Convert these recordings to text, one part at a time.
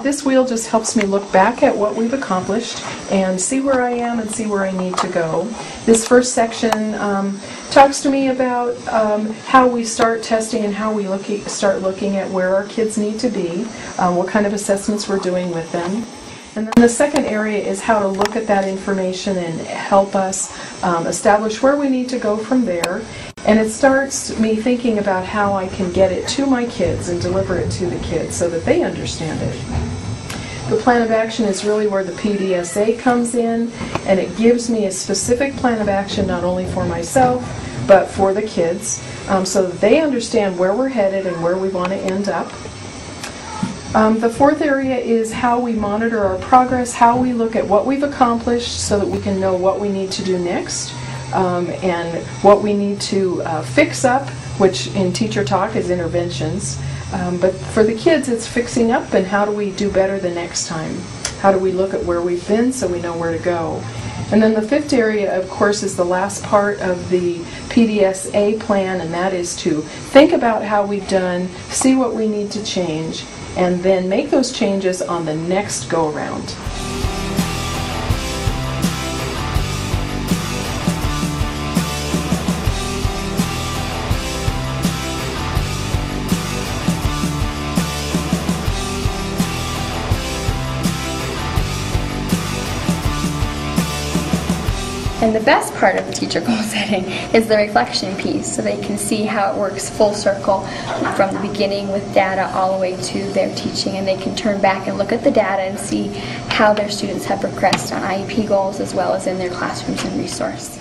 This wheel just helps me look back at what we've accomplished and see where I am and see where I need to go. This first section talks to me about how we start testing and how we start looking at where our kids need to be, what kind of assessments we're doing with them. And then the second area is how to look at that information and help us establish where we need to go from there. And it starts me thinking about how I can get it to my kids and deliver it to the kids so that they understand it. The plan of action is really where the PDSA comes in, and it gives me a specific plan of action not only for myself but for the kids, so that they understand where we're headed and where we want to end up. The fourth area is how we monitor our progress, how we look at what we've accomplished so that we can know what we need to do next, and what we need to fix up, which in teacher talk is interventions. But for the kids, it's fixing up and how do we do better the next time? How do we look at where we've been so we know where to go? And then the fifth area, of course, is the last part of the PDSA plan, and that is to think about how we've done, see what we need to change, and then make those changes on the next go-around. And the best part of teacher goal setting is the reflection piece, so they can see how it works full circle from the beginning with data all the way to their teaching, and they can turn back and look at the data and see how their students have progressed on IEP goals as well as in their classrooms and resource.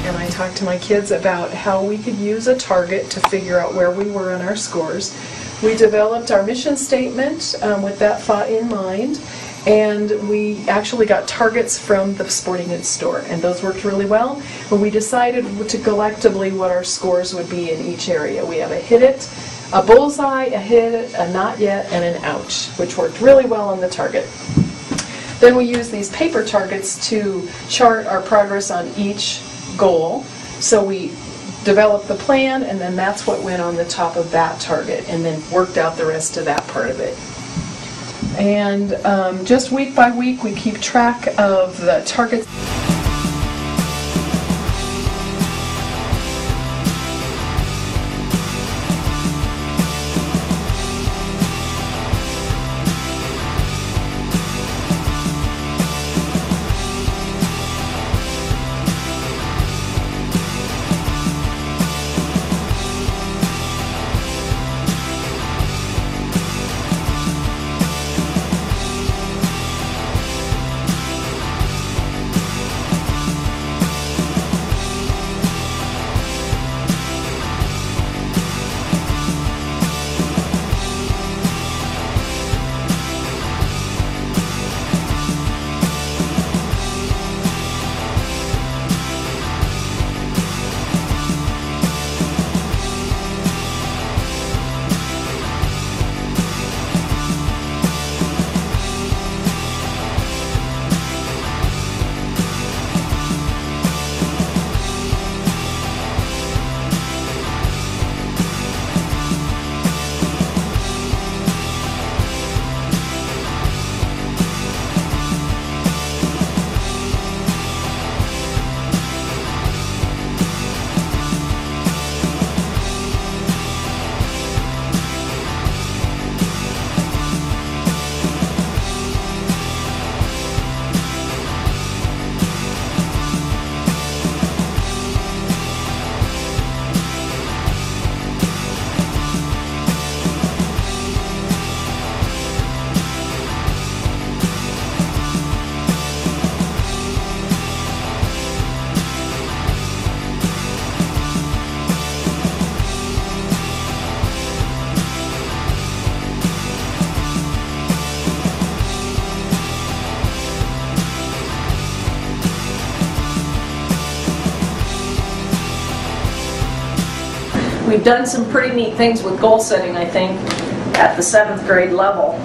And I talked to my kids about how we could use a target to figure out where we were on our scores. We developed our mission statement with that thought in mind, and we actually got targets from the sporting goods store, and those worked really well. But we decided to collectively what our scores would be in each area. We have a hit it, a bullseye, a hit it, a not yet, and an ouch, which worked really well on the target. Then we use these paper targets to chart our progress on each goal. So we developed the plan, and then that's what went on the top of that target, and then worked out the rest of that part of it. And just week by week we keep track of the targets. We've done some pretty neat things with goal setting, I think, at the 7th grade level.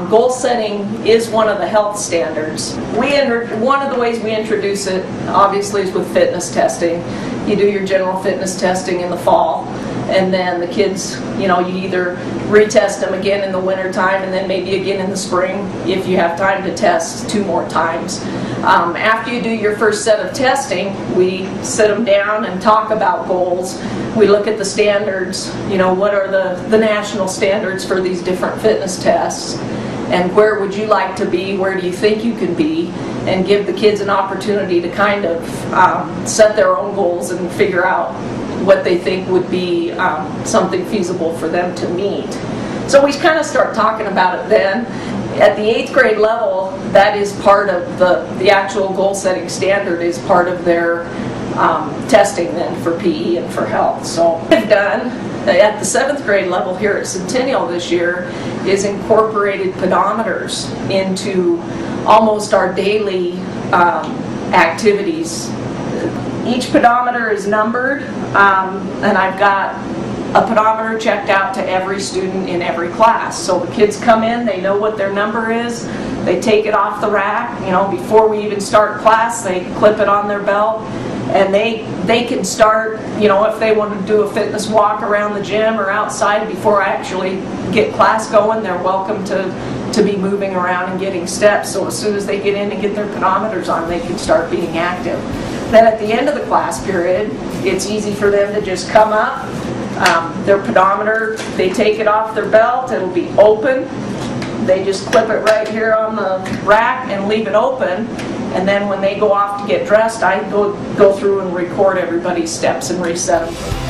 Goal setting is one of the health standards. One of the ways we introduce it, obviously, is with fitness testing. You do your general fitness testing in the fall, And then the kids, you either retest them again in the winter time and then maybe again in the spring if you have time to test 2 more times. After you do your first set of testing, we sit them down and talk about goals. We look at the standards, what are the national standards for these different fitness tests, and where would you like to be, where do you think you can be, and give the kids an opportunity to kind of set their own goals and figure out what they think would be something feasible for them to meet. So we kind of start talking about it then. At the 8th grade level, that is part of the actual goal setting standard, is part of their testing then for PE and for health. So what we've done at the 7th grade level here at Centennial this year is incorporated pedometers into almost our daily activities. Each pedometer is numbered, and I've got a pedometer checked out to every student in every class. So the kids come in, they know what their number is, they take it off the rack, before we even start class, they clip it on their belt, and they can start, if they want to do a fitness walk around the gym or outside before I actually get class going, they're welcome to be moving around and getting steps. So as soon as they get in and get their pedometers on, they can start being active. Then at the end of the class period, it's easy for them to just come up, their pedometer, they take it off their belt, it'll be open. They just clip it right here on the rack and leave it open. And then when they go off to get dressed, I go through and record everybody's steps and reset them.